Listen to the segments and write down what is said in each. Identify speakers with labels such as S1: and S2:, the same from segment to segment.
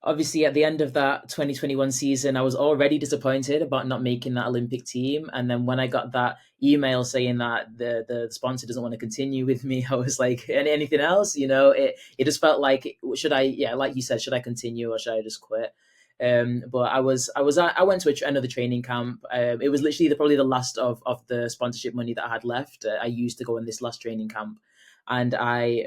S1: obviously at the end of that 2021 season, I was already disappointed about not making that Olympic team. And then when I got that email saying that the sponsor doesn't want to continue with me, I was like, anything else? It just felt like, should I, yeah, like you said, should I continue or should I just quit? But I went to another training camp. It was literally probably the last of the sponsorship money that I had left. I used to go in this last training camp, and I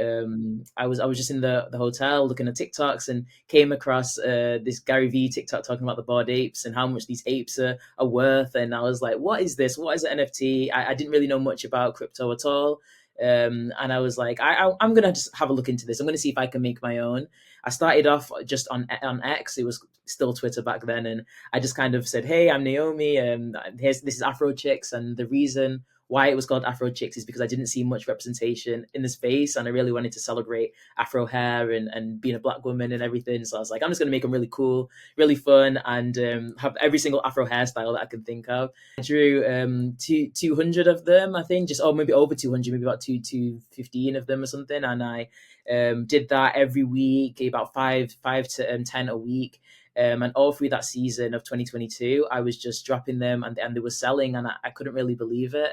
S1: was just in the hotel looking at TikToks and came across this Gary Vee TikTok talking about the Bored Apes and how much these apes are worth. And I was like, what is this? What is an NFT? I didn't really know much about crypto at all. And I was like, I'm gonna just have a look into this. I'm gonna see if I can make my own. I started off just on X. It was still Twitter back then, and I just kind of said, "Hey, I'm Naomi. This is Afrochicks, and the reason why it was called Afrochicks is because I didn't see much representation in the space, and I really wanted to celebrate Afro hair and being a Black woman and everything. So I was like, I'm just gonna make them really cool, really fun, and have every single Afro hairstyle that I can think of. I drew 200 of them, I think, maybe over 200, maybe about 215 of them or something, and I did that every week, about five to 10 a week. And all through that season of 2022, I was just dropping them and they were selling, and I couldn't really believe it.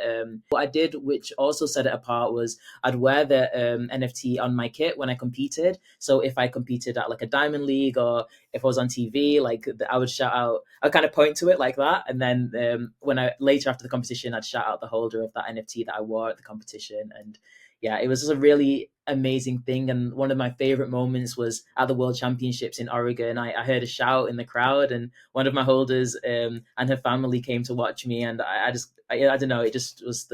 S1: What I did, which also set it apart, was I'd wear the NFT on my kit when I competed. So if I competed at like a Diamond League or if I was on TV, like I would shout out, I'd kind of point to it like that. And then when I later after the competition, I'd shout out the holder of that NFT that I wore at the competition. And yeah, it was just a really amazing thing. And one of my favorite moments was at the World Championships in Oregon. I heard a shout in the crowd, and one of my holders and her family came to watch me. And I don't know, it just was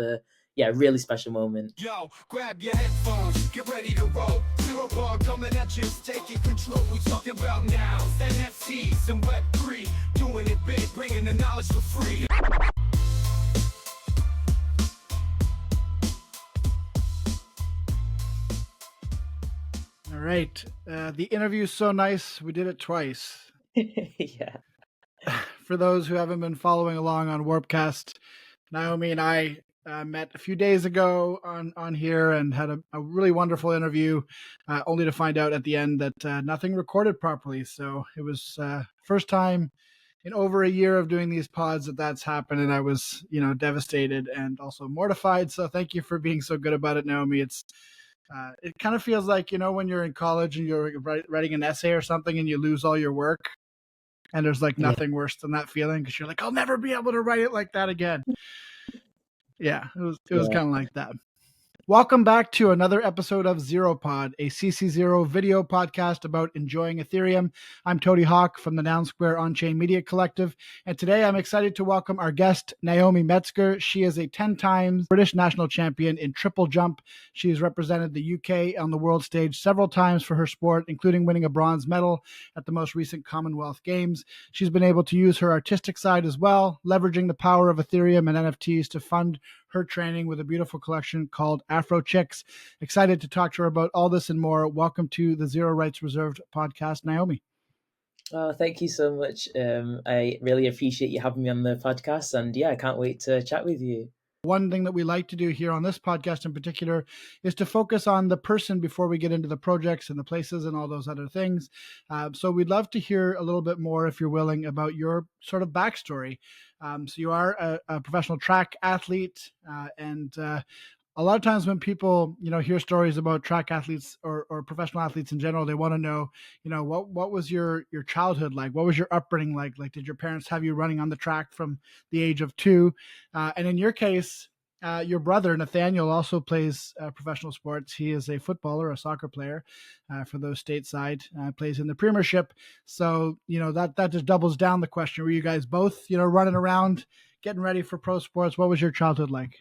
S1: really special moment.
S2: Yo, grab your headphones, get ready to roll. ZEROPOD coming at you, taking control. We talking about now, NFTs and Web3, doing it big, bringing the knowledge for free.
S3: All right. The interview is so nice. We did it twice.
S1: Yeah.
S3: For those who haven't been following along on Warpcast, Naomi and I met a few days ago on here and had a really wonderful interview, only to find out at the end that nothing recorded properly. So it was first time in over a year of doing these pods that's happened, and I was, devastated and also mortified. So thank you for being so good about it, Naomi. It kind of feels like, when you're in college and you're writing an essay or something and you lose all your work, and there's like nothing worse than that feeling because you're like, I'll never be able to write it like that again. Yeah, it was kind of like that. Welcome back to another episode of ZEROPOD, a CC0 video podcast about enjoying Ethereum. I'm Toady Hawk from the Noun Square Onchain Media Collective, and today I'm excited to welcome our guest, Naomi Metzger. She is a 10-time British national champion in triple jump. She has represented the UK on the world stage several times for her sport, including winning a bronze medal at the most recent Commonwealth Games. She's been able to use her artistic side as well, leveraging the power of Ethereum and NFTs to fund her training with a beautiful collection called Afrochicks. Excited to talk to her about all this and more. Welcome to the Zero Rights Reserved podcast, Naomi.
S1: Oh, thank you so much. I really appreciate you having me on the podcast, and I can't wait to chat with you.
S3: One thing that we like to do here on this podcast in particular is to focus on the person before we get into the projects and the places and all those other things. So we'd love to hear a little bit more, if you're willing, about your sort of backstory. So you are a professional track athlete, and a lot of times when people, hear stories about track athletes or professional athletes in general, they want to know, what was your childhood like? What was your upbringing like? Like, did your parents have you running on the track from the age of 2? And in your case, your brother, Nathaniel, also plays professional sports. He is a footballer, a soccer player for those stateside, plays in the Premiership. So, that just doubles down the question. Were you guys both, running around, getting ready for pro sports? What was your childhood like?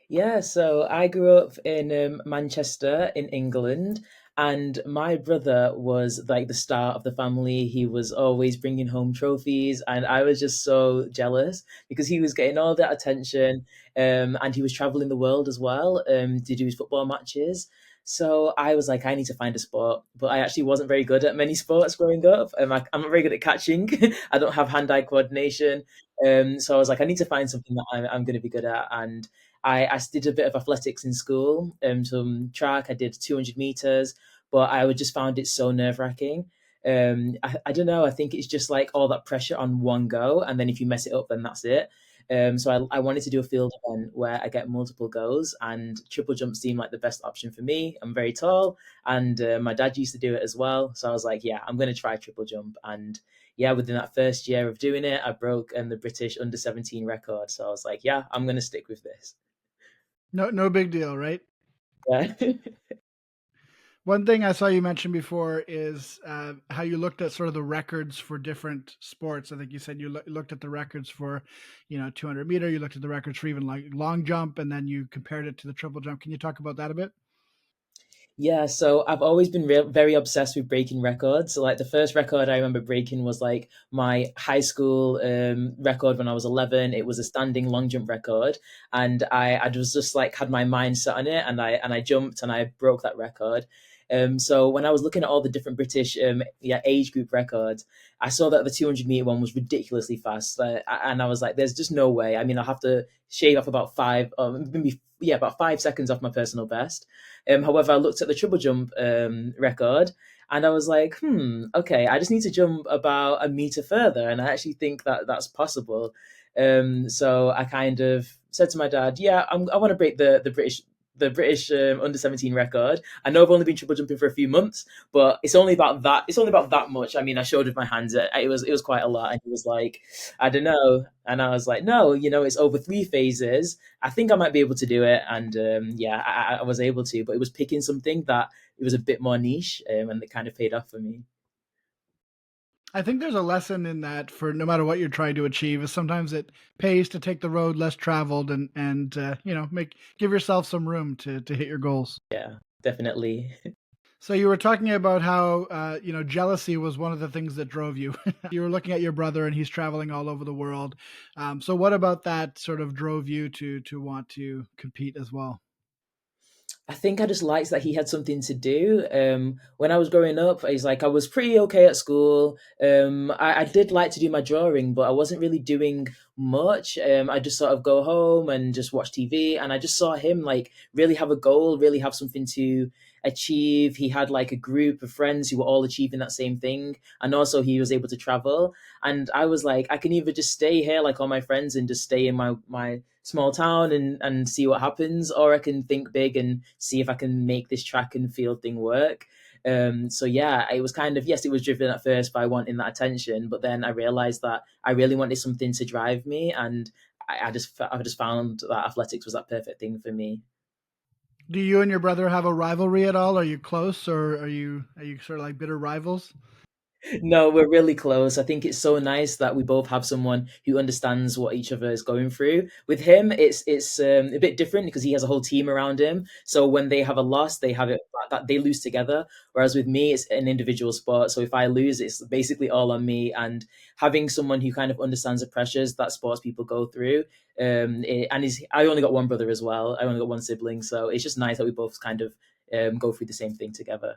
S1: Yeah, so I grew up in Manchester in England, and my brother was like the star of the family. He was always bringing home trophies, and I was just so jealous because he was getting all that attention, and he was traveling the world as well to do his football matches. So I was like, I need to find a sport, but I actually wasn't very good at many sports growing up. I'm not very good at catching. I don't have hand-eye coordination. So I was like, I need to find something that I'm going to be good at, and I did a bit of athletics in school, some track. I did 200 meters, but I just found it so nerve wracking. I don't know. I think it's just like all that pressure on one go, and then if you mess it up, then that's it. So I wanted to do a field event where I get multiple goes, and triple jump seemed like the best option for me. I'm very tall, and my dad used to do it as well. So I was like, yeah, I'm going to try triple jump. And yeah, within that first year of doing it, I broke the British under 17 record. So I was like, yeah, I'm going to stick with this.
S3: No big deal, right?
S1: Yeah.
S3: One thing I saw you mention before is how you looked at sort of the records for different sports. I think you said you looked at the records for, 200 meter. You looked at the records for even like long jump, and then you compared it to the triple jump. Can you talk about that a bit?
S1: Yeah, so I've always been very obsessed with breaking records. So like the first record I remember breaking was like my high school record when I was 11. It was a standing long jump record, and I was just like had my mind set on it, and I jumped and I broke that record. So when I was looking at all the different British age group records, I saw that the 200-meter one was ridiculously fast, and I was like, "There's just no way." I mean, I'll have to shave off about about 5 seconds off my personal best. However, I looked at the triple jump record, and I was like, okay, I just need to jump about a meter further, and I actually think that that's possible. So I kind of said to my dad, yeah, I want to break the British under 17 record. I know I've only been triple jumping for a few months, but it's only about that. It's only about that much. I mean, I showed with my hands. It was quite a lot, and he was like, I don't know, and I was like, no, it's over 3 phases. I think I might be able to do it, and yeah, I was able to. But it was picking something that it was a bit more niche, and it kind of paid off for me.
S3: I think there's a lesson in that for no matter what you're trying to achieve. Is sometimes it pays to take the road less traveled and give yourself some room to hit your goals.
S1: Yeah, definitely.
S3: So you were talking about how jealousy was one of the things that drove you. You were looking at your brother and he's traveling all over the world. So what about that sort of drove you to want to compete as well?
S1: I think I just liked that he had something to do. When I was growing up, it's like I was pretty okay at school. I did like to do my drawing, but I wasn't really doing much. I just sort of go home and just watch TV, and I just saw him like really have a goal, really have something to achieve. He had like a group of friends who were all achieving that same thing, and also he was able to travel. And I was like, I can either just stay here like all my friends and just stay in my small town and see what happens, or I can think big and see if I can make this track and field thing work. So yeah, it was kind of, yes, it was driven at first by wanting that attention, but then I realized that I really wanted something to drive me, and I just found that athletics was that perfect thing for me.
S3: Do you and your brother have a rivalry at all? Are you close, or are you sort of like bitter rivals?
S1: No, we're really close. I think it's so nice that we both have someone who understands what each other is going through. With him, it's a bit different because he has a whole team around him. So when they have a loss, they have it that they lose together. Whereas with me, it's an individual sport. So if I lose, it's basically all on me. And having someone who kind of understands the pressures that sports people go through, I only got one brother as well. I only got one sibling, so it's just nice that we both kind of go through the same thing together.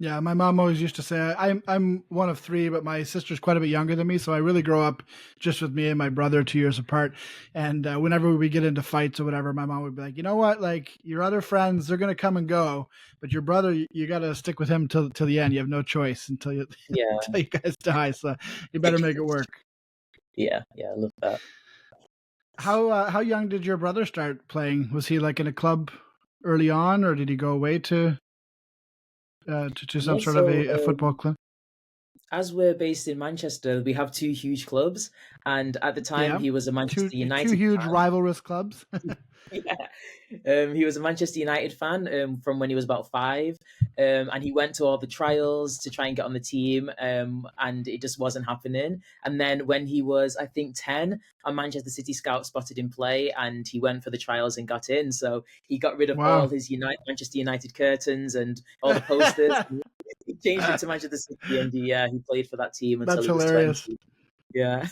S3: Yeah, my mom always used to say I'm one of three, but my sister's quite a bit younger than me, so I really grow up just with me and my brother 2 years apart. And whenever we get into fights or whatever, my mom would be like, you know what, like your other friends, they're gonna come and go, but your brother, you got to stick with him till the end. You have no choice until you
S1: Yeah,
S3: until you guys die. So you better make it work.
S1: yeah, I love that.
S3: How young did your brother start playing? Was he like in a club early on, or did he go away to some
S1: Yeah,
S3: sort of
S1: so
S3: a football club?
S1: as we're based in Manchester, we have two huge clubs, and at the time
S3: Yeah,
S1: he was a Manchester
S3: two
S1: United
S3: huge
S1: fan.
S3: rivalrous clubs.
S1: Yeah. He was a Manchester United fan from when he was about 5, and he went to all the trials to try and get on the team, and it just wasn't happening. And then when he was, I think, 10, a Manchester City scout spotted him play, and he went for the trials and got in. So he got rid of all
S3: Wow.
S1: his Manchester United curtains and all the posters. He changed it to Manchester City, and he played for that team until
S3: That's
S1: he was
S3: hilarious.
S1: 20. Yeah.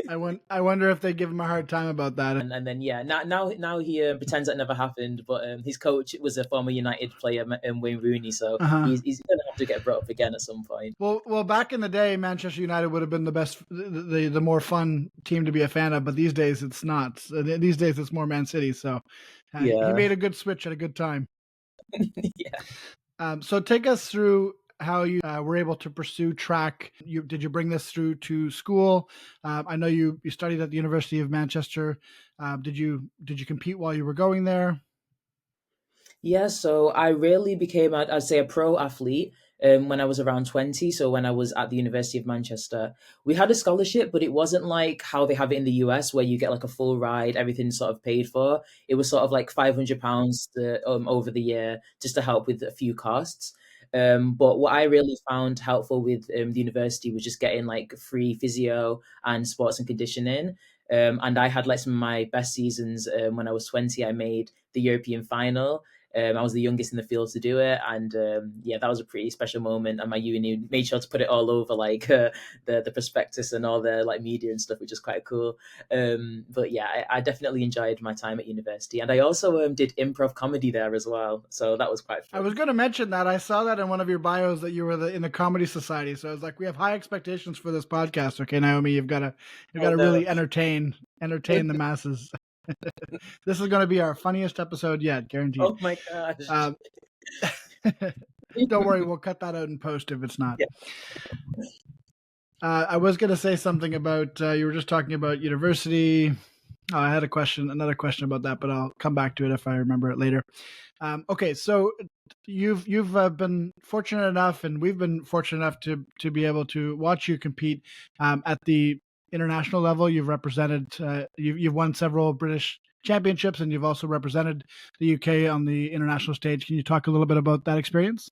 S3: I wonder if they give him a hard time about that.
S1: And then yeah, now he pretends that never happened. But his coach was a former United player, Wayne Rooney, so
S3: Uh-huh.
S1: he's going to have to get brought up again at some point.
S3: Well, back in the day, Manchester United would have been the best, the more fun team to be a fan of. But these days, it's not. These days, it's more Man City. So he
S1: Yeah,
S3: made a good switch at a good time.
S1: yeah.
S3: So take us through how you were able to pursue track. Did you bring this through to school? I know you studied at the University of Manchester. Did you compete while you were going there?
S1: Yeah, so I really became, I'd say, a pro athlete when I was around 20. So when I was at the University of Manchester, we had a scholarship, but it wasn't like how they have it in the US where you get like a full ride, everything's sort of paid for. It was sort of like £500 over the year just to help with a few costs. But what I really found helpful with the university was just getting like free physio and sports and conditioning. And I had like some of my best seasons when I was 20. I made the European final. I was the youngest in the field to do it, and yeah, that was a pretty special moment. And my uni made sure to put it all over, like the prospectus and all the like media and stuff, which is quite cool. But yeah, I definitely enjoyed my time at university, and I also did improv comedy there as well, so that was quite fun.
S3: I was going to mention that. I saw that in one of your bios that you were in the Comedy Society. So I was like, we have high expectations for this podcast. Okay, Naomi, you've got to really entertain the masses. This is going to be our funniest episode yet, guaranteed.
S1: Oh my gosh.
S3: Don't worry, we'll cut that out in post if it's not.
S1: Yeah.
S3: I was going to say something about, you were just talking about university. Oh, I had another question about that, but I'll come back to it if I remember it later. Okay, so you've been fortunate enough, and we've been fortunate enough to be able to watch you compete at the international level. You've represented, you've won several British championships, and you've also represented the UK on the international stage. Can you talk a little bit about that experience?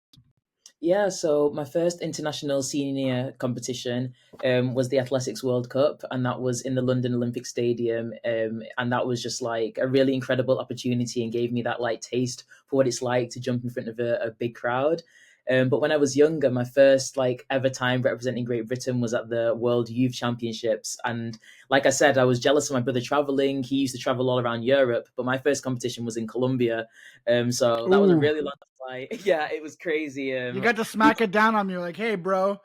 S1: Yeah, so my first international senior competition was the Athletics World Cup, and that was in the London Olympic Stadium. And that was just like a really incredible opportunity and gave me that like taste for what it's like to jump in front of a big crowd. But when I was younger, my first like ever time representing Great Britain was at the World Youth Championships. And like I said, I was jealous of my brother traveling. He used to travel all around Europe, but my first competition was in Colombia. So that was a really long flight. Yeah, it was crazy.
S3: You got to smack it down on me. You're like, hey, bro,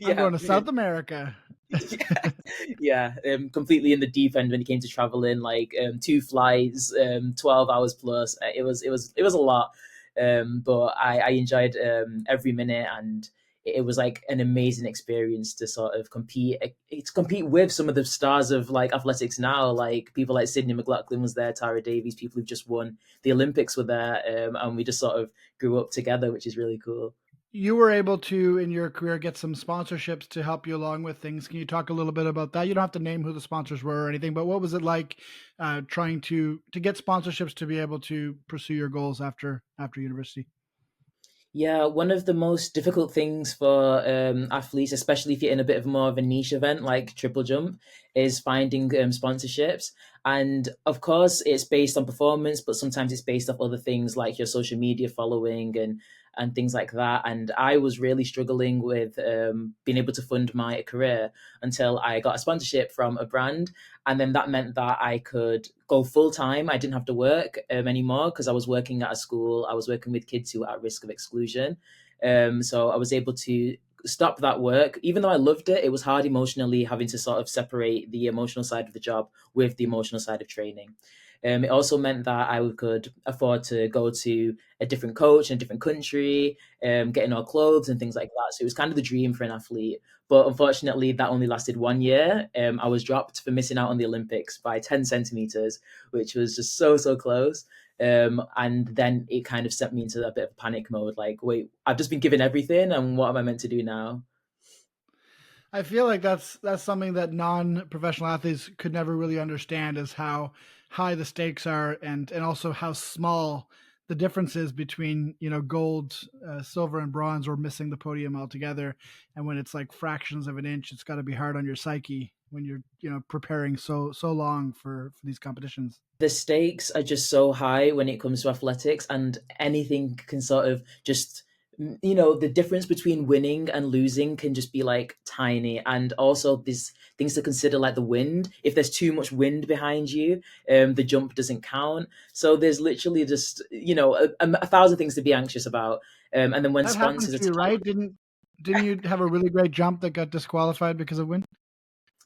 S3: I'm going to South America.
S1: Yeah, completely in the deep end when it came to traveling, like 2 flights, 12 hours plus. It was a lot. But I enjoyed every minute, and it was like an amazing experience to sort of compete with some of the stars of like athletics now, like people like Sydney McLaughlin was there, Tara Davies, people who've just won the Olympics were there, and we just sort of grew up together, which is really cool.
S3: You were able to, in your career, get some sponsorships to help you along with things. Can you talk a little bit about that? You don't have to name who the sponsors were or anything, but what was it like trying to get sponsorships to be able to pursue your goals after university?
S1: Yeah, one of the most difficult things for athletes, especially if you're in a bit of more of a niche event like triple jump, is finding sponsorships. And of course, it's based on performance, but sometimes it's based off other things like your social media following and things like that. And I was really struggling with being able to fund my career until I got a sponsorship from a brand. And then that meant that I could go full time. I didn't have to work anymore because I was working at a school. I was working with kids who were at risk of exclusion. So I was able to stop that work. Even though I loved it, it was hard emotionally having to sort of separate the emotional side of the job with the emotional side of training. It also meant that I could afford to go to a different coach in a different country, getting all clothes and things like that. So it was kind of the dream for an athlete. But unfortunately, that only lasted 1 year. I was dropped for missing out on the Olympics by 10 centimeters, which was just so close. And then it kind of sent me into a bit of panic mode. Like, wait, I've just been given everything, and what am I meant to do now?
S3: I feel like that's something that non-professional athletes could never really understand, is how high the stakes are, and also how small the difference is between, gold, silver, and bronze, or missing the podium altogether. And when it's like fractions of an inch, it's got to be hard on your psyche when you're preparing so long for these competitions.
S1: The stakes are just so high when it comes to athletics, and anything can sort of just, the difference between winning and losing can just be like tiny. And also there's things to consider, like the wind. If there's too much wind behind you, the jump doesn't count. So there's literally just a thousand things to be anxious about. And then when
S3: that
S1: sponsors
S3: happens to you, right? Didn't you have a really great jump that got disqualified because of wind?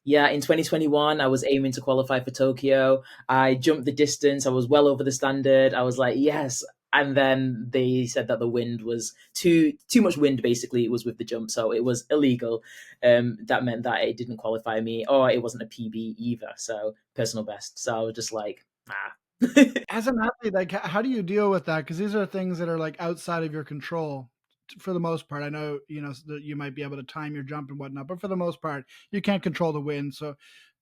S1: Yeah, in 2021, I was aiming to qualify for Tokyo. I jumped the distance. I was well over the standard. I was like, yes, and then they said that the wind was too much wind. Basically, it was with the jump, so it was illegal. That meant that it didn't qualify me, or it wasn't a PB either. So personal best. So I was just like, nah.
S3: As an athlete, like how do you deal with that? Because these are things that are like outside of your control for the most part. I know, you know, that you might be able to time your jump and whatnot, but for the most part, you can't control the wind. So,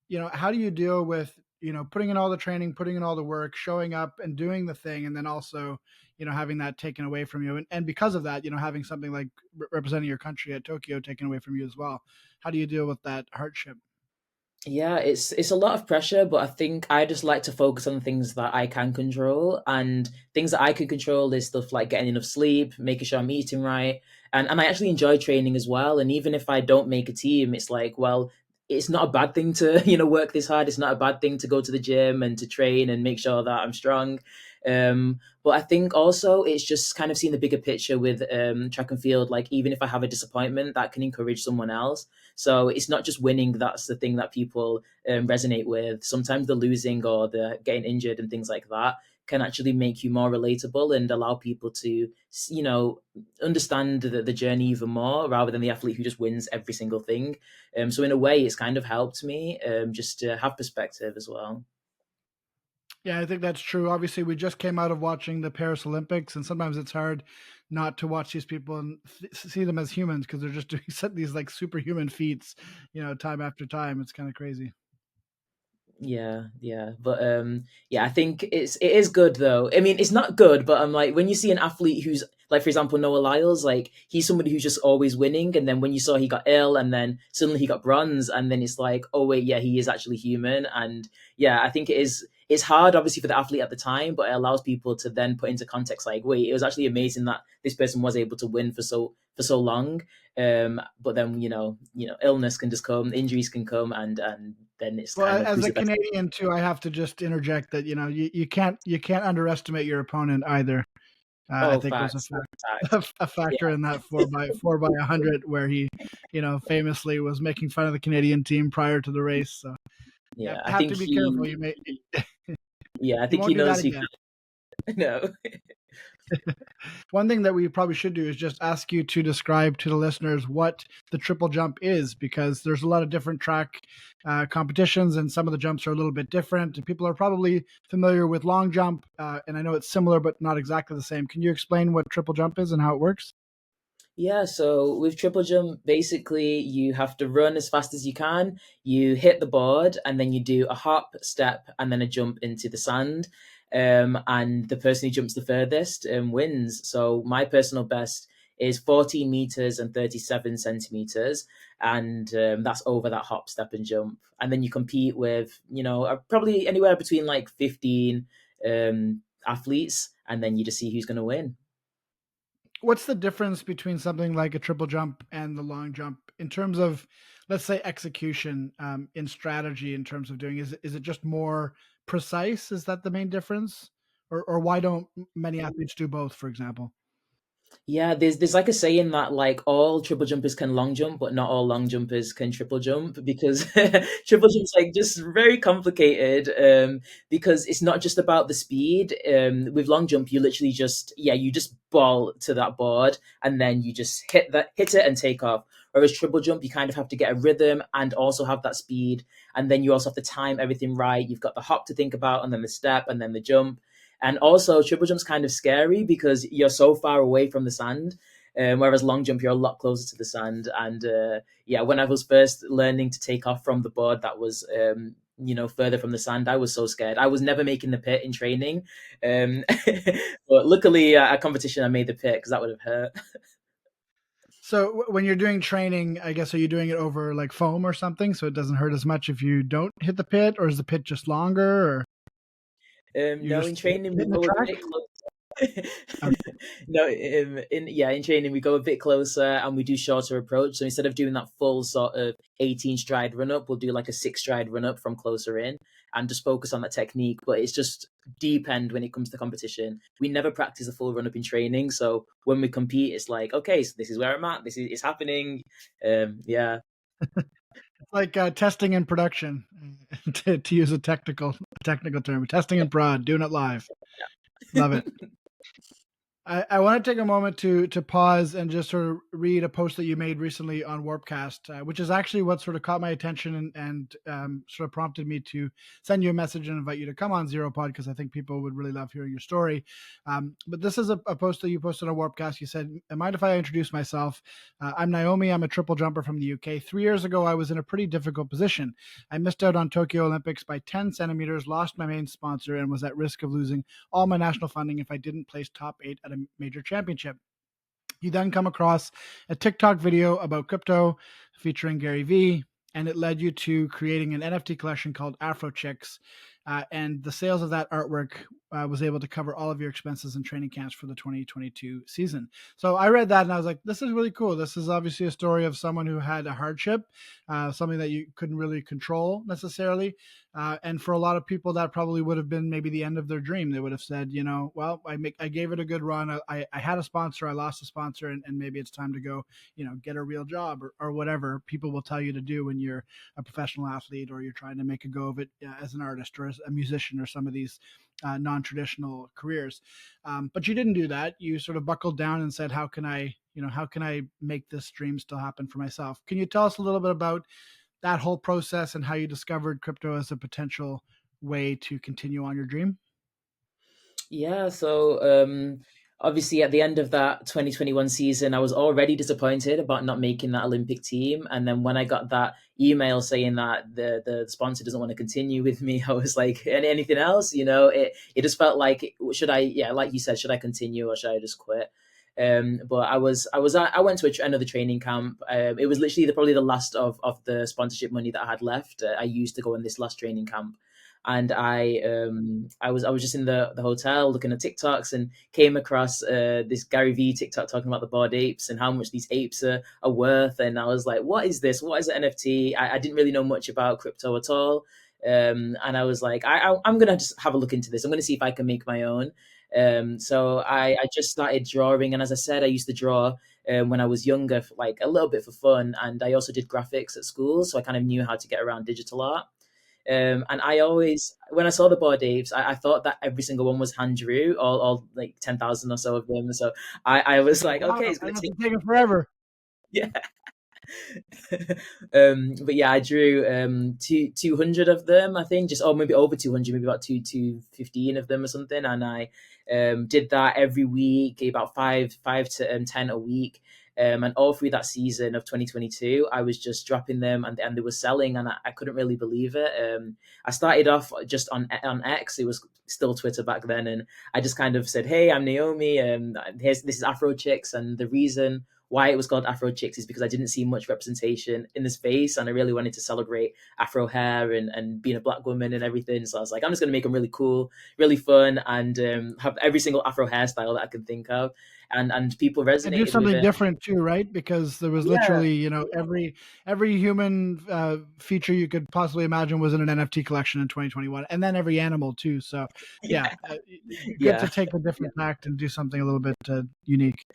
S3: you know, how do you deal with, you know, putting in all the training, putting in all the work, showing up and doing the thing, and then also, you know, having that taken away from you, and because of that, you know, having something like representing your country at Tokyo taken away from you as well. How do you deal with that hardship?
S1: Yeah, it's a lot of pressure, but I think I just like to focus on things that I can control. And things that I can control is stuff like getting enough sleep, making sure I'm eating right. And I actually enjoy training as well. And even if I don't make a team, it's like, well, it's not a bad thing to, work this hard. It's not a bad thing to go to the gym and to train and make sure that I'm strong. But I think also it's just kind of seeing the bigger picture with track and field. Like, even if I have a disappointment, that can encourage someone else. So it's not just winning. That's the thing that people resonate with. Sometimes the losing or the getting injured and things like that can actually make you more relatable and allow people to, understand the journey even more, rather than the athlete who just wins every single thing. So in a way, it's kind of helped me just to have perspective as well.
S3: Yeah, I think that's true. Obviously, we just came out of watching the Paris Olympics, and sometimes it's hard not to watch these people and see them as humans because they're just doing these like superhuman feats, you know, time after time. It's kind of crazy.
S1: Yeah, but yeah, I think it is good though. I mean, it's not good, but I'm like, when you see an athlete who's like, for example, Noah Lyles, like he's somebody who's just always winning, and then when you saw he got ill, and then suddenly he got bronze, and then it's like, oh wait, yeah, he is actually human. And yeah, I think it's hard obviously for the athlete at the time, but it allows people to then put into context like, wait, it was actually amazing that this person was able to win for so long. But then illness can just come, injuries can come, and then it's kind
S3: Well,
S1: of
S3: as
S1: who's
S3: a
S1: the best.
S3: Canadian too, I have to just interject that, you know, you can't underestimate your opponent either. I
S1: Oh,
S3: think was
S1: facts, facts.
S3: a
S1: Yeah,
S3: factor in that four by 100 where he, you know, famously was making fun of the Canadian team prior to the race. So yeah,
S1: yeah. I
S3: have
S1: think
S3: to be careful.
S1: he,
S3: You may
S1: yeah, I
S3: you
S1: think he
S3: won't do that
S1: knows who.
S3: again.
S1: No.
S3: One thing that we probably should do is just ask you to describe to the listeners what the triple jump is, because there's a lot of different track competitions, and some of the jumps are a little bit different. And people are probably familiar with long jump, and I know it's similar but not exactly the same. Can you explain what triple jump is and how it works?
S1: Yeah, so with triple jump, basically you have to run as fast as you can. You hit the board, and then you do a hop, step, and then a jump into the sand. And the person who jumps the furthest wins. So my personal best is 14 meters and 37 centimeters, and that's over that hop, step, and jump. And then you compete with, probably anywhere between like 15 athletes, and then you just see who's going to win.
S3: What's the difference between something like a triple jump and the long jump in terms of, let's say, execution, in strategy, in terms of doing? Is it just more precise? Is that the main difference, or why don't many athletes do both, for example?
S1: Yeah, there's like a saying that like all triple jumpers can long jump, but not all long jumpers can triple jump, because triple jump's like just very complicated. Because it's not just about the speed. With long jump, you literally you just ball to that board, and then you just hit it and take off. Whereas triple jump, you kind of have to get a rhythm and also have that speed, and then you also have to time everything right. You've got the hop to think about, and then the step, and then the jump. And also, triple jump's kind of scary because you're so far away from the sand. Whereas long jump, you're a lot closer to the sand. And yeah, when I was first learning to take off from the board that was, further from the sand, I was so scared. I was never making the pit in training. Um, but luckily, at competition, I made the pit because that would have hurt.
S3: So when you're doing training, I guess, are you doing it over like foam or something so it doesn't hurt as much if you don't hit the pit, or is the pit just longer, or you
S1: No, in
S3: just
S1: training, we
S3: hitting the
S1: go a
S3: track?
S1: bit closer.
S3: Okay.
S1: No, in training we go a bit closer and we do shorter approach. So instead of doing that full sort of 18 stride run up, we'll do like a 6 stride run up from closer in and just focus on that technique. But it's just deep end when it comes to competition. We never practice a full run up in training. So when we compete, it's like, okay, so this is where I'm at. This is it's happening. Yeah.
S3: It's like testing in production, to use a technical term. Testing in prod, doing it live. Love it. I want to take a moment to pause and just sort of read a post that you made recently on Warpcast, which is actually what sort of caught my attention and sort of prompted me to send you a message and invite you to come on ZeroPod, because I think people would really love hearing your story. But this is a post that you posted on Warpcast. You said, "Mind if I introduce myself? I'm Naomi. I'm a triple jumper from the UK. 3 years ago, I was in a pretty difficult position. I missed out on Tokyo Olympics by 10 centimeters, lost my main sponsor, and was at risk of losing all my national funding if I didn't place top 8 at a major championship. You then come across a TikTok video about crypto featuring Gary Vee, and it led you to creating an NFT collection called Afrochicks. And the sales of that artwork was able to cover all of your expenses and training camps for the 2022 season. So I read that and I was like, this is really cool. This is obviously a story of someone who had a hardship, something that you couldn't really control necessarily. And for a lot of people, that probably would have been maybe the end of their dream. They would have said, well, I gave it a good run. I had a sponsor, I lost a sponsor, and maybe it's time to go, get a real job or whatever people will tell you to do when you're a professional athlete or you're trying to make a go of it as an artist or as a musician or some of these non-traditional careers. But you didn't do that. You sort of buckled down and said, how can I make this dream still happen for myself? Can you tell us a little bit about that whole process and how you discovered crypto as a potential way to continue on your dream?
S1: Yeah, so obviously at the end of that 2021 season, I was already disappointed about not making that Olympic team. And then when I got that email saying that the sponsor doesn't want to continue with me, I was like, anything else? It just felt like, should I, yeah, like you said, should I continue or should I just quit? But I went to another training camp. It was literally probably the last of the sponsorship money that I had left. I used to go in this last training camp, and I was just in the hotel looking at TikToks and came across this Gary Vee TikTok talking about the Bored Apes and how much these apes are worth. And I was like, what is this? What is an NFT? I didn't really know much about crypto at all. And I was like, I'm gonna just have a look into this. I'm gonna see if I can make my own. So I just started drawing, and as I said, I used to draw when I was younger, like a little bit for fun, and I also did graphics at school, so I kind of knew how to get around digital art. And I always, when I saw the Bored Apes, I thought that every single one was hand drew, all like 10,000 or so of them. So I was like,
S3: Wow,
S1: okay, it's
S3: that
S1: gonna
S3: must
S1: take,
S3: have taken forever.
S1: yeah. But yeah, I drew 200 of them, I think, just maybe over 200, maybe about 215 of them or something. And I did that every week, about five to 10 a week. And all through that season of 2022, I was just dropping them, and they were selling, and I couldn't really believe it. I started off just on X. It was still Twitter back then, and I just kind of said, "Hey, I'm Naomi. This is Afrochicks, and the reason why it was called Afrochicks is because I didn't see much representation in the space, and I really wanted to celebrate Afro hair and being a black woman and everything. So I was like, I'm just going to make them really cool, really fun, and have every single Afro hairstyle that I can think of." And people
S3: And do
S1: resonated with
S3: something
S1: it.
S3: different too, right? Because there was
S1: Yeah,
S3: literally, every human feature you could possibly imagine was in an NFT collection in 2021, and then every animal too. So, yeah, good to
S1: yeah.
S3: take the different tact and do something a little bit unique.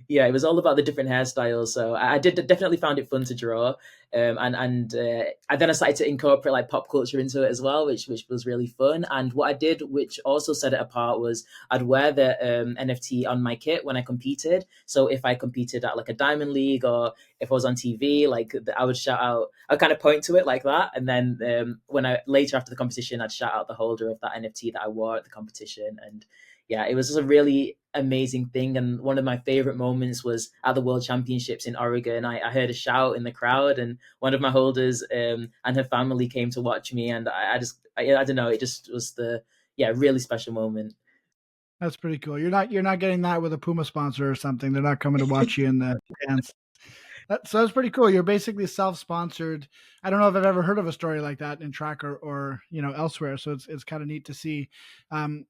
S1: Yeah, it was all about the different hairstyles. So I did definitely found it fun to draw, and then I started to incorporate like pop culture into it as well, which was really fun. And what I did, which also set it apart, was I'd wear the NFT on my kit when I competed. So if I competed at like a Diamond League or if I was on TV, like I would shout out, I'd kind of point to it like that, and then when I later after the competition, I'd shout out the holder of that NFT that I wore at the competition. And yeah, it was just a really amazing thing. And one of my favorite moments was at the World Championships in Oregon. I heard a shout in the crowd, and one of my holders and her family came to watch me. And I don't know, it just was really special moment.
S3: That's pretty cool. You're not getting that with a Puma sponsor or something. They're not coming to watch you in the stands. So that's pretty cool. You're basically self-sponsored. I don't know if I've ever heard of a story like that in track or elsewhere. So it's kind of neat to see. Um,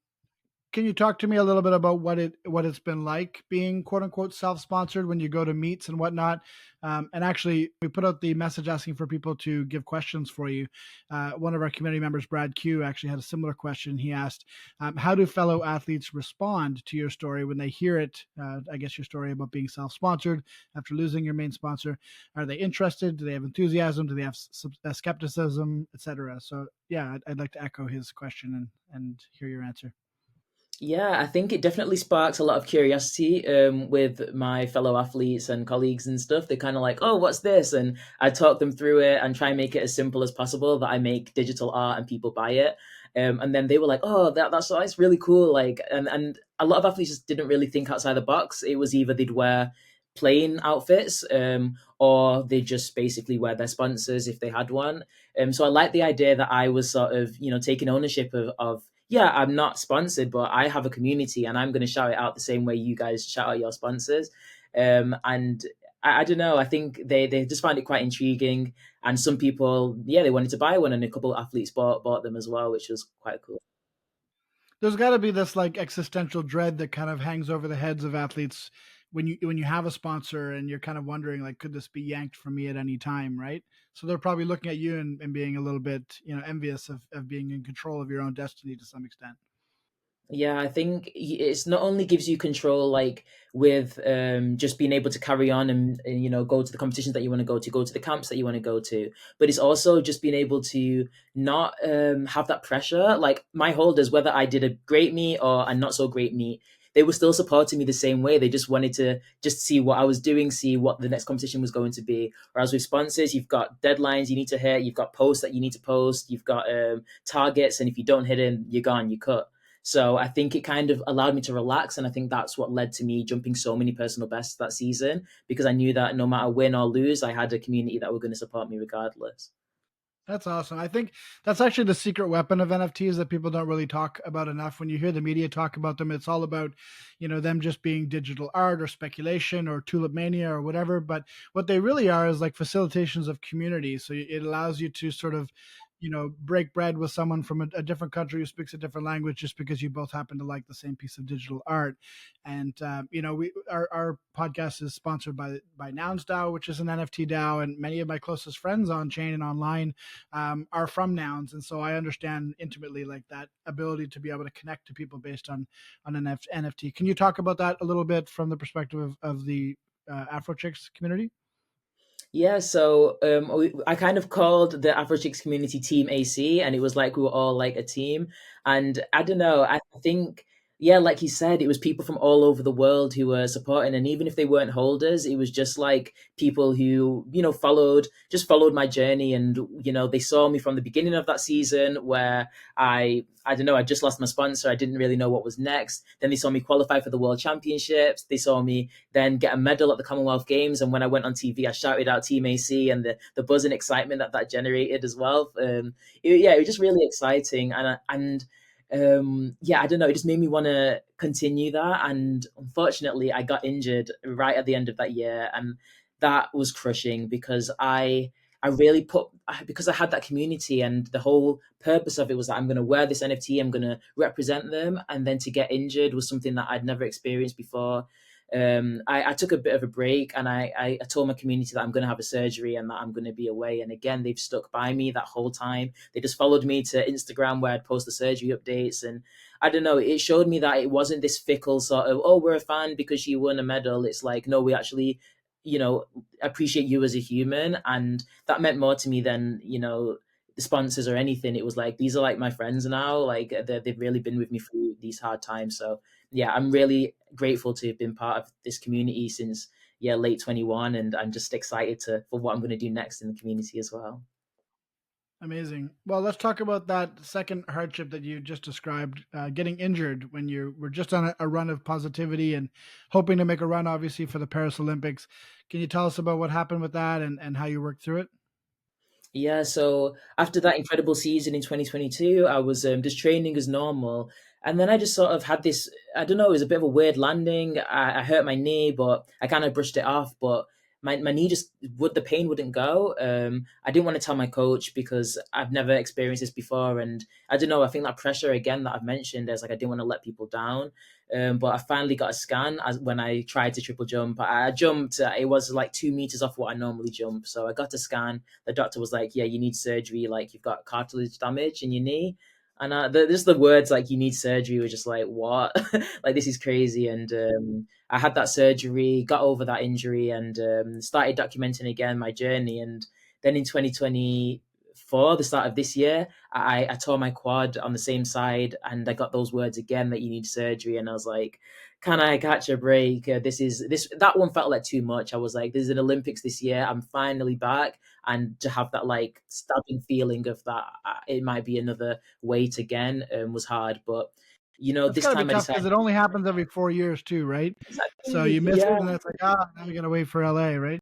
S3: Can you talk to me a little bit about what it's been like being quote unquote self-sponsored when you go to meets and whatnot? And actually, we put out the message asking for people to give questions for you. One of our community members, Brad Q, actually had a similar question. He asked, "How do fellow athletes respond to your story when they hear it? I guess your story about being self-sponsored after losing your main sponsor. Are they interested? Do they have enthusiasm? Do they have skepticism, etc.?" So yeah, I'd like to echo his question and hear your answer.
S1: Yeah, I think it definitely sparks a lot of curiosity with my fellow athletes and colleagues and stuff. They're kind of like, "Oh, what's this?" And I talk them through it and try and make it as simple as possible. That I make digital art and people buy it. And then they were like, "Oh, that's really cool!" Like, and a lot of athletes just didn't really think outside the box. It was either they'd wear plain outfits, or they just basically wear their sponsors if they had one. So I like the idea that I was sort of, taking ownership of yeah, I'm not sponsored, but I have a community and I'm going to shout it out the same way you guys shout out your sponsors. And I don't know, I think they just find it quite intriguing. And some people, yeah, they wanted to buy one, and a couple of athletes bought them as well, which was quite cool.
S3: There's got to be this like existential dread that kind of hangs over the heads of athletes when you have a sponsor and you're kind of wondering like, could this be yanked from me at any time, right? So they're probably looking at you and being a little bit, envious of being in control of your own destiny to some extent.
S1: Yeah, I think it's not only gives you control, like with just being able to carry on and go to the competitions that you want to go to the camps that you want to go to, but it's also just being able to not have that pressure. Like my holders, whether I did a great meet or a not so great meet, they were still supporting me the same way. They just wanted to just see what I was doing, see what the next competition was going to be. Whereas with sponsors, you've got deadlines you need to hit, you've got posts that you need to post, you've got targets, and if you don't hit them, you're gone, you cut. So I think it kind of allowed me to relax, and I think that's what led to me jumping so many personal bests that season, because I knew that no matter win or lose, I had a community that were going to support me regardless.
S3: That's awesome. I think that's actually the secret weapon of NFTs that people don't really talk about enough. When you hear the media talk about them, it's all about, them just being digital art or speculation or tulip mania or whatever. But what they really are is like facilitations of community. So it allows you to sort of, break bread with someone from a different country who speaks a different language just because you both happen to like the same piece of digital art. And our podcast is sponsored by Nouns DAO, which is an NFT DAO, and many of my closest friends on chain and online are from Nouns, and so I understand intimately like that ability to be able to connect to people based on an NFT. Can you talk about that a little bit from the perspective of the Afrochicks community?
S1: Yeah, so I kind of called the Afrochicks community Team AC, and it was like we were all like a team. And I don't know, I think, yeah, like you said, it was people from all over the world who were supporting, and even if they weren't holders, it was just like people who followed my journey, and they saw me from the beginning of that season where I don't know, I just lost my sponsor. I didn't really know what was next. Then they saw me qualify for the World Championships. They saw me then get a medal at the Commonwealth Games. And when I went on TV, I shouted out Team AC, and the buzz and excitement that generated as well. Yeah, it was just really exciting. Yeah, I don't know. It just made me want to continue that. And unfortunately, I got injured right at the end of that year. And that was crushing because I really because I had that community, and the whole purpose of it was that I'm going to wear this NFT, I'm going to represent them, and then to get injured was something that I'd never experienced before. I took a bit of a break, and I told my community that I'm going to have a surgery and that I'm going to be away. And again, they've stuck by me that whole time. They just followed me to Instagram where I'd post the surgery updates. And I don't know, it showed me that it wasn't this fickle sort of, oh, we're a fan because she won a medal. It's like, no, we actually, appreciate you as a human. And that meant more to me than, the sponsors or anything. It was like, these are like my friends now. Like they've really been with me through these hard times. So yeah, I'm really grateful to have been part of this community since late 21, and I'm just excited for what I'm going to do next in the community as well.
S3: Amazing. Well, let's talk about that second hardship that you just described, getting injured when you were just on a run of positivity and hoping to make a run, obviously, for the Paris Olympics. Can you tell us about what happened with that and how you worked through it?
S1: Yeah, so after that incredible season in 2022, I was just training as normal. And then I just sort of had this, I don't know, it was a bit of a weird landing. I hurt my knee, but I kind of brushed it off. But my knee just the pain wouldn't go. I didn't want to tell my coach because I've never experienced this before. And I don't know, I think that pressure again that I've mentioned is like I didn't want to let people down. But I finally got a scan when I tried to triple jump. I jumped, it was like 2 meters off what I normally jump. So I got a scan. The doctor was like, yeah, you need surgery. Like you've got cartilage damage in your knee. And just the words like you need surgery were just like, what? Like, this is crazy. And I had that surgery, got over that injury, and started documenting again my journey. And then in 2024, 2024, the start of this year, I tore my quad on the same side, and I got those words again that you need surgery, and I was like, can I catch a break? That one felt like too much. I was like, there's an Olympics this year. I'm finally back, and to have that like stabbing feeling of that, it might be another wait again, was hard. But
S3: That's
S1: this
S3: got to be
S1: time I
S3: tough because
S1: decided
S3: it only happens every 4 years too, right? So
S1: exactly,
S3: you miss
S1: yeah.
S3: it, and then it's like, now we got to wait for LA, right?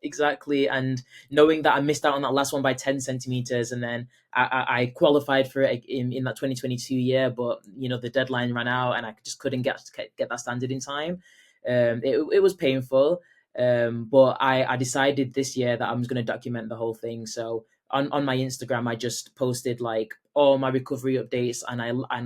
S1: Exactly, and knowing that I missed out on that last one by 10 centimeters, and then I qualified for it in that 2022 year, but the deadline ran out, and I just couldn't get that standard in time. It was painful, but I decided this year that I was going to document the whole thing. So on my Instagram, I just posted like all my recovery updates, and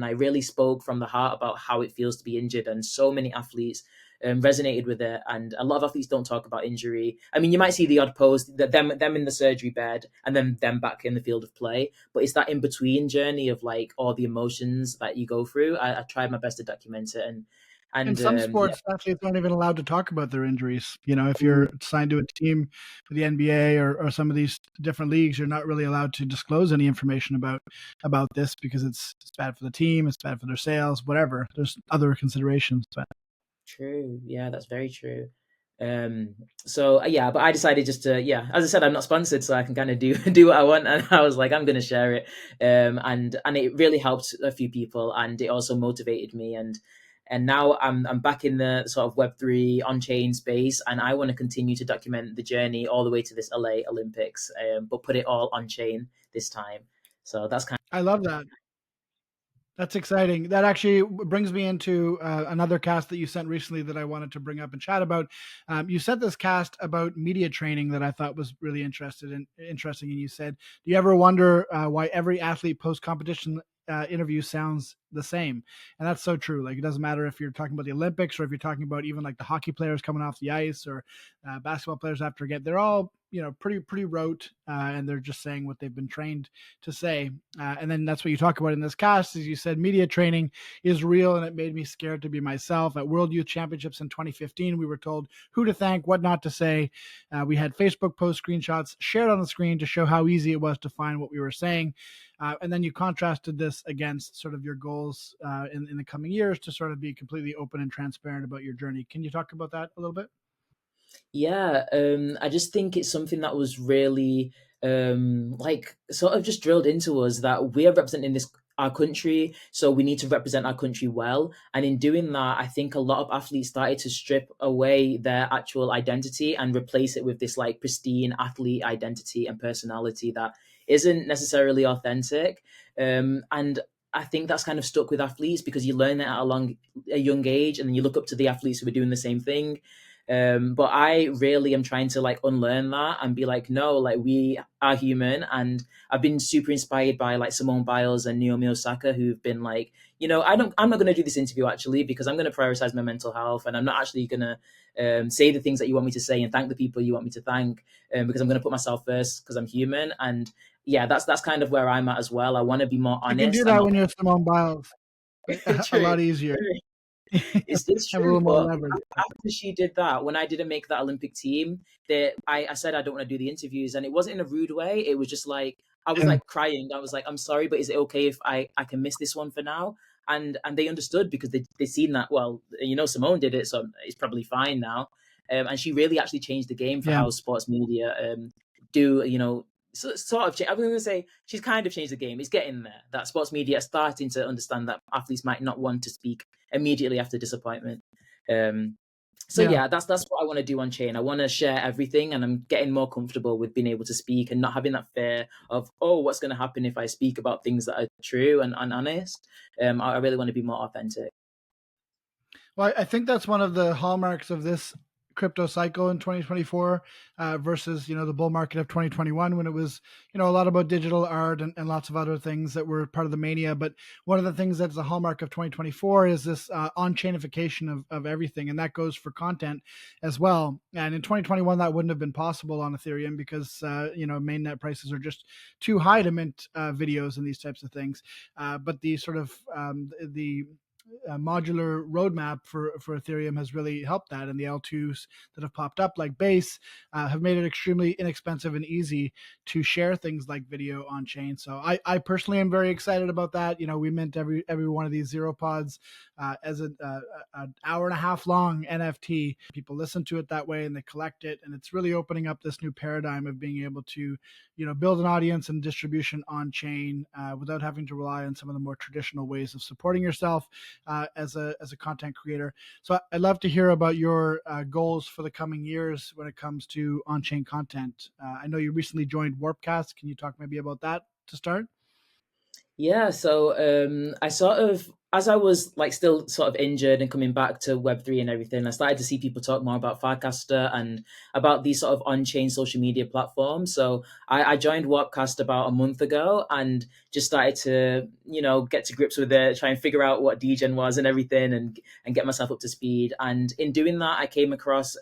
S1: I really spoke from the heart about how it feels to be injured, and so many athletes resonated with it, and a lot of athletes don't talk about injury. I mean, you might see the odd post that them in the surgery bed and then them back in the field of play, but it's that in between journey of like all the emotions that you go through. I tried my best to document it,
S3: In
S1: and
S3: some
S1: yeah.
S3: sports, athletes aren't even allowed to talk about their injuries. If
S1: Ooh,
S3: you're signed to a team for the NBA or some of these different leagues, you're not really allowed to disclose any information about this because it's bad for the team, it's bad for their sales, whatever. There's other considerations. But
S1: true. Yeah, that's very true. So yeah, but I decided just to, yeah, as I said, I'm not sponsored, so I can kind of do do what I want, and I was like, I'm going to share it. And it really helped a few people, and it also motivated me, and now I'm back in the sort of Web3 on-chain space, and I want to continue to document the journey all the way to this LA Olympics, but put it all on chain this time. So that's kind
S3: I love that. That's exciting. That actually brings me into another cast that you sent recently that I wanted to bring up and chat about. You sent this cast about media training that I thought was really interesting. And you said, "Do you ever wonder why every athlete post competition interview sounds the same?" And that's so true. Like, it doesn't matter if you're talking about the Olympics or if you're talking about even like the hockey players coming off the ice or basketball players after a game. They're all pretty rote, and they're just saying what they've been trained to say. And then that's what you talk about in this cast. As you said, media training is real, and it made me scared to be myself. At World Youth Championships in 2015, we were told who to thank, what not to say. We had Facebook post screenshots shared on the screen to show how easy it was to find what we were saying. And then you contrasted this against sort of your goals in the coming years to sort of be completely open and transparent about your journey. Can you talk about that a little bit?
S1: Yeah, I just think it's something that was really like sort of just drilled into us that we are representing this our country, so we need to represent our country well. And in doing that, I think a lot of athletes started to strip away their actual identity and replace it with this like pristine athlete identity and personality that isn't necessarily authentic. And I think that's kind of stuck with athletes because you learn that at a young age, and then you look up to the athletes who are doing the same thing. But I really am trying to like unlearn that and be like, no, like we are human. And I've been super inspired by like Simone Biles and Naomi Osaka, who've been like, I'm not going to do this interview actually because I'm going to prioritize my mental health, and I'm not actually going to say the things that you want me to say and thank the people you want me to thank, because I'm going to put myself first because I'm human. And yeah, that's kind of where I'm at as well. I want to be more
S3: You can do
S1: honest and
S3: that
S1: not
S3: when you're Simone Biles. A
S1: true.
S3: lot easier.
S1: It's
S3: Have a
S1: true,
S3: little more
S1: but
S3: leverage.
S1: after she did that, when I didn't make that Olympic team, that I said I don't want to do the interviews, and it wasn't in a rude way. It was just like I was
S3: Yeah.
S1: like crying. I was like, I'm sorry, but is it okay if I can miss this one for now? And they understood because they seen that. Well, Simone did it, so it's probably fine now. And she really actually changed the game for
S3: Yeah.
S1: how sports media do. Sort of. I'm going to say she's kind of changed the game. It's getting there. That sports media are starting to understand that athletes might not want to speak immediately after disappointment. Um, so
S3: Yeah.
S1: yeah, that's what I want to do on chain. I want to share everything, and I'm getting more comfortable with being able to speak and not having that fear of, oh, what's going to happen if I speak about things that are true and honest. I really want to be more authentic.
S3: Well, I think that's one of the hallmarks of this crypto cycle in 2024 versus the bull market of 2021, when it was a lot about digital art and lots of other things that were part of the mania. But one of the things that's a hallmark of 2024 is this on-chainification of everything, and that goes for content as well. And in 2021, that wouldn't have been possible on Ethereum because mainnet prices are just too high to mint videos and these types of things. But the sort of the modular roadmap for Ethereum has really helped that, and the L2s that have popped up like Base have made it extremely inexpensive and easy to share things like video on chain. So I personally am very excited about that. We mint every one of these ZEROPODs as an hour and a half long NFT. People listen to it that way and they collect it, and it's really opening up this new paradigm of being able to build an audience and distribution on chain without having to rely on some of the more traditional ways of supporting yourself as a content creator. So I'd love to hear about your goals for the coming years when it comes to on-chain content. I know you recently joined Warpcast. Can you talk maybe about that to start?
S1: Yeah, so I sort of, as I was like still sort of injured and coming back to Web3 and everything, I started to see people talk more about Farcaster and about these sort of on-chain social media platforms. So I joined Warpcast about a month ago and just started to, get to grips with it, try and figure out what degen was and everything, and get myself up to speed. And in doing that, I came across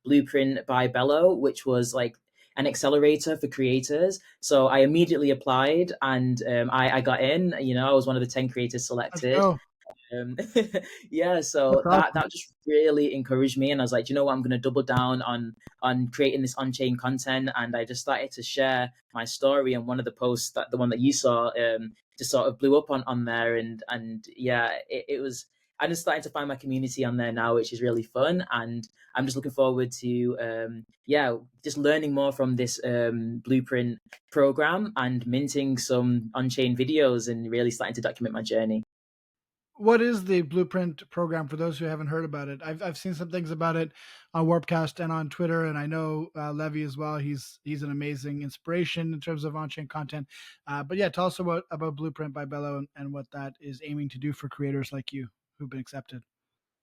S1: Blueprint by Bello, which was like an accelerator for creators. So I immediately applied and I got in. I was one of the 10 creators
S3: Let's
S1: selected.
S3: go.
S1: Yeah, so
S3: That's awesome.
S1: that just really encouraged me, and I was like, you know what, I'm going to double down on creating this on-chain content. And I just started to share my story, and one of the posts, that the one that you saw, just sort of blew up on there. And yeah, it was, I'm just starting to find my community on there now, which is really fun. And I'm just looking forward to just learning more from this Blueprint program and minting some on-chain videos and really starting to document my journey.
S3: What is the Blueprint program for those who haven't heard about it? I've seen some things about it on Warpcast and on Twitter, and I know Levy as well. He's an amazing inspiration in terms of on-chain content. But yeah, tell us about Blueprint by Bello and what that is aiming to do for creators like you who've been accepted.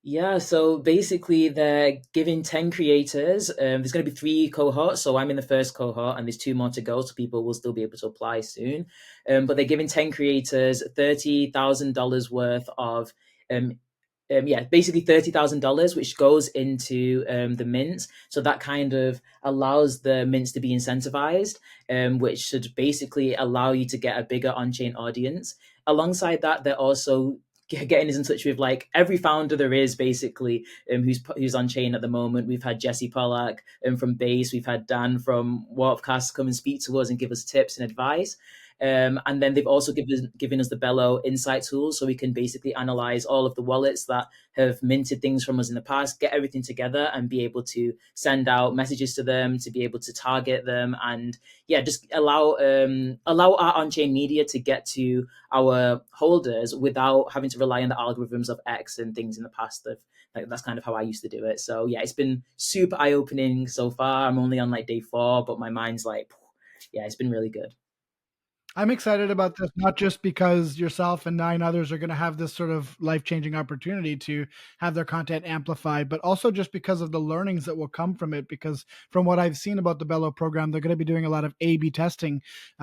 S1: Yeah, so basically they're giving 10 creators. There's going to be 3 cohorts. So I'm in the first cohort and there's 2 more to go. So people will still be able to apply soon. But they're giving 10 creators $30,000 worth of, basically $30,000, which goes into the mints. So that kind of allows the mints to be incentivized, which should basically allow you to get a bigger on-chain audience. Alongside that, they're also getting us in touch with like every founder there is basically, who's on chain at the moment. We've had Jesse Pollack from Base, we've had Dan from Warpcast come and speak to us and give us tips and advice. And then they've also given us the Bello Insight tools, so we can basically analyze all of the wallets that have minted things from us in the past, get everything together, and be able to send out messages to them, to be able to target them, and just allow our on-chain media to get to our holders without having to rely on the algorithms of X and things in the past. That's kind of how I used to do it. So yeah, it's been super eye-opening so far. I'm only on like day 4, but my mind's like, it's been really good.
S3: I'm excited about this, not just because yourself and 9 others are going to have this sort of life-changing opportunity to have their content amplified, but also just because of the learnings that will come from it. Because from what I've seen about the Bello program, they're going to be doing a lot of A/B testing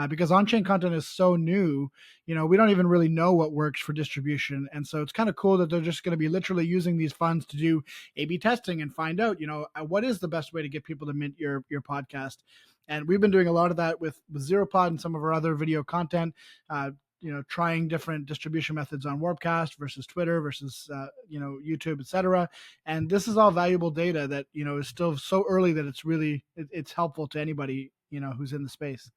S3: because on-chain content is so new. We don't even really know what works for distribution. And so it's kind of cool that they're just going to be literally using these funds to do A/B testing and find out, what is the best way to get people to mint your podcast. And we've been doing a lot of that with ZeroPod and some of our other video content, trying different distribution methods on Warpcast versus Twitter versus, YouTube, etc. And this is all valuable data that, is still so early that it's helpful to anybody, who's in the space.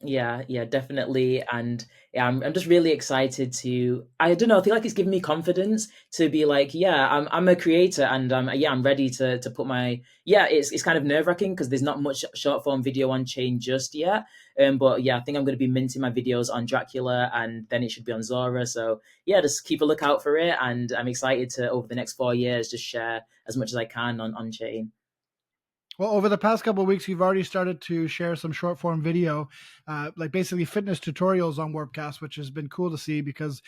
S1: Yeah, definitely. And yeah, I'm just really excited to, I don't know, I feel like it's giving me confidence to be like, I'm a creator, and I'm ready to put my, it's kind of nerve-wracking because there's not much short form video on chain just yet. But yeah, I think I'm going to be minting my videos on Dracula, and then it should be on Zora. So yeah, just keep a lookout for it. And I'm excited to, over the next 4 years, just share as much as I can on chain.
S3: Well, over the past couple of weeks, you've already started to share some short form video, like basically fitness tutorials on Warpcast, which has been cool to see because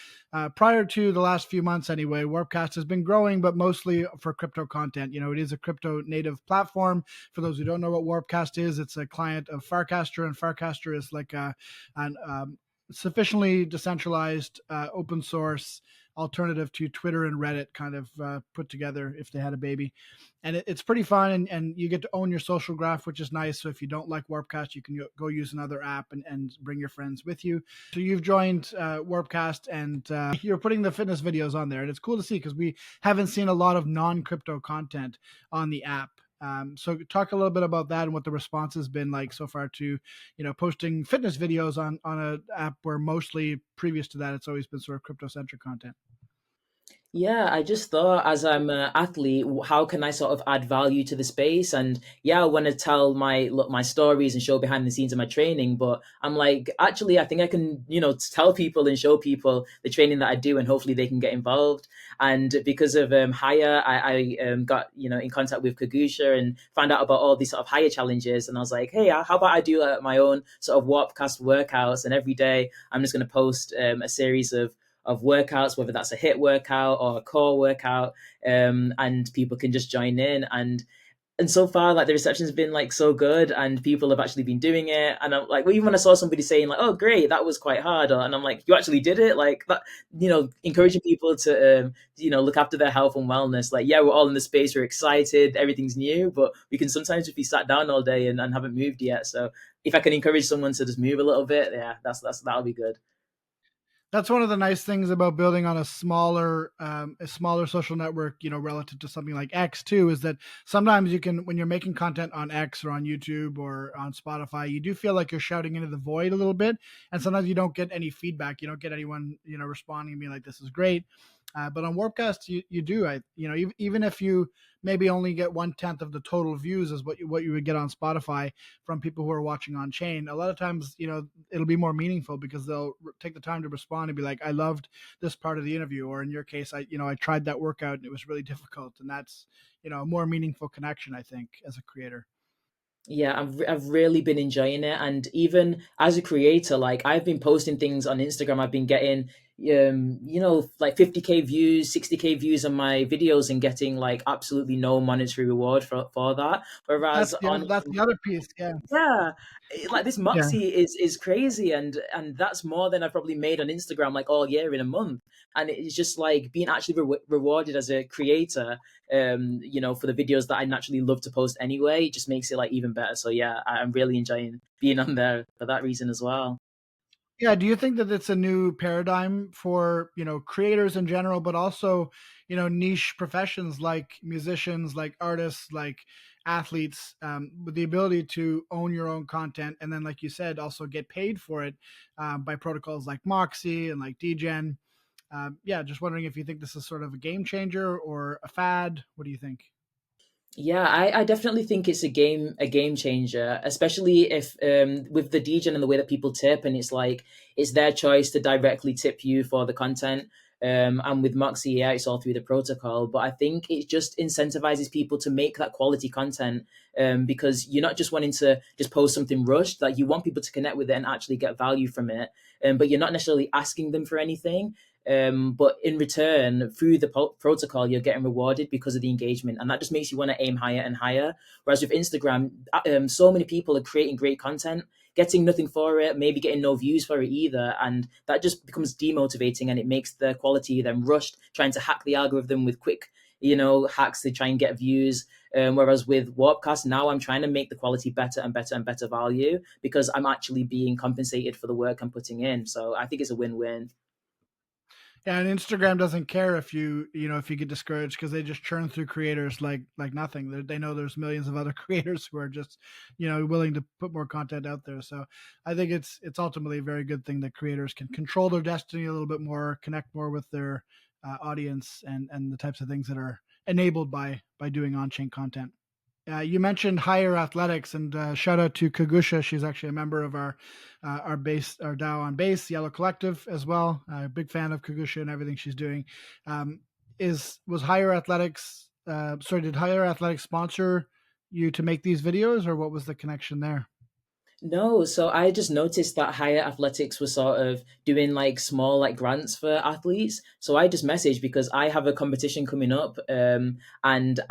S3: prior to the last few months anyway, Warpcast has been growing, but mostly for crypto content. It is a crypto native platform. For those who don't know what Warpcast is, it's a client of Farcaster, and Farcaster is like an sufficiently decentralized, open source alternative to Twitter and Reddit kind of put together if they had a baby. And it's pretty fun, and you get to own your social graph, which is nice. So if you don't like Warpcast, you can go use another app and bring your friends with you. So you've joined Warpcast, and you're putting the fitness videos on there, and it's cool to see because we haven't seen a lot of non-crypto content on the app. So talk a little bit about that and what the response has been like so far to, posting fitness videos on an app where mostly previous to that, it's always been sort of crypto centric content.
S1: Yeah, I just thought as I'm an athlete, how can I sort of add value to the space? And yeah, I want to tell my stories and show behind the scenes of my training. But I'm like, actually, I think I can, tell people and show people the training that I do, and hopefully they can get involved. And because of Hire, I got in contact with Kagusha and found out about all these sort of Hire challenges. And I was like, hey, how about I do my own sort of Warpcast workouts? And every day I'm just going to post a series of workouts, whether that's a hit workout or a core workout, and people can just join in. And so far, like the reception's been like so good, and people have actually been doing it. And I'm like, well, even when I saw somebody saying like, "Oh, great, that was quite hard," and I'm like, "You actually did it!" Like that, encouraging people to, look after their health and wellness. Like, yeah, we're all in the space, we're excited, everything's new, but we can sometimes just be sat down all day and haven't moved yet. So if I can encourage someone to just move a little bit, yeah, that'll be good.
S3: That's one of the nice things about building on a smaller social network, relative to something like X too, is that sometimes you can, when you're making content on X or on YouTube or on Spotify, you do feel like you're shouting into the void a little bit, and sometimes you don't get any feedback. You don't get anyone, responding to me like, "This is great." But on Warpcast, you do. Even if you maybe only get 1/10 of the total views as what you would get on Spotify from people who are watching Onchain, a lot of times, it'll be more meaningful because they'll take the time to respond and be like, "I loved this part of the interview," or in your case, I tried that workout and it was really difficult, and that's, a more meaningful connection, I think, as a creator.
S1: Yeah, I've really been enjoying it, and even as a creator, like I've been posting things on Instagram. I've been getting, like 50K views, 60K views on my videos, and getting like absolutely no monetary reward for that. Whereas on
S3: That's the other piece. Yeah.
S1: yeah, like this
S3: Yeah.
S1: Moxie is crazy, and that's more than I've probably made on Instagram like all year in a month. And it's just like being actually rewarded as a creator, for the videos that I naturally love to post anyway. It just makes it like even better. So yeah, I'm really enjoying being on there for that reason as well.
S3: Yeah, do you think that it's a new paradigm for, creators in general, but also, niche professions like musicians, like artists, like athletes, with the ability to own your own content and then, like you said, also get paid for it by protocols like Moxie and like Degen. Yeah, just wondering if you think this is sort of a game changer or a fad. What do you think?
S1: Yeah, I definitely think it's a game changer, especially if with the degen and the way that people tip, and it's like it's their choice to directly tip you for the content. And with Moxie, yeah, it's all through the protocol. But I think it just incentivizes people to make that quality content, because you're not just wanting to just post something rushed. Like you want people to connect with it and actually get value from it. But you're not necessarily asking them for anything. But in return, through the protocol, you're getting rewarded because of the engagement, and that just makes you want to aim higher and higher. Whereas with Instagram, so many people are creating great content, getting nothing for it, maybe getting no views for it either, and that just becomes demotivating, and it makes the quality then rushed, trying to hack the algorithm with quick, hacks to try and get views. Whereas with Warpcast, now I'm trying to make the quality better and better and better value because I'm actually being compensated for the work I'm putting in. So I think it's a win-win.
S3: Yeah, and Instagram doesn't care if if you get discouraged because they just churn through creators like nothing. They know there's millions of other creators who are just willing to put more content out there. So I think it's ultimately a very good thing that creators can control their destiny a little bit more, connect more with their audience, and the types of things that are enabled by doing on-chain content. You mentioned higher athletics, and shout out to Kagusha. She's actually a member of our DAO on base, Yellow Collective, as well. Big fan of Kagusha and everything she's doing. Was higher athletics? Sorry, did higher athletics sponsor you to make these videos, or what was the connection there?
S1: No, so I just noticed that Higher Athletics was sort of doing like small like grants for athletes. So I just messaged because I have a competition coming up, and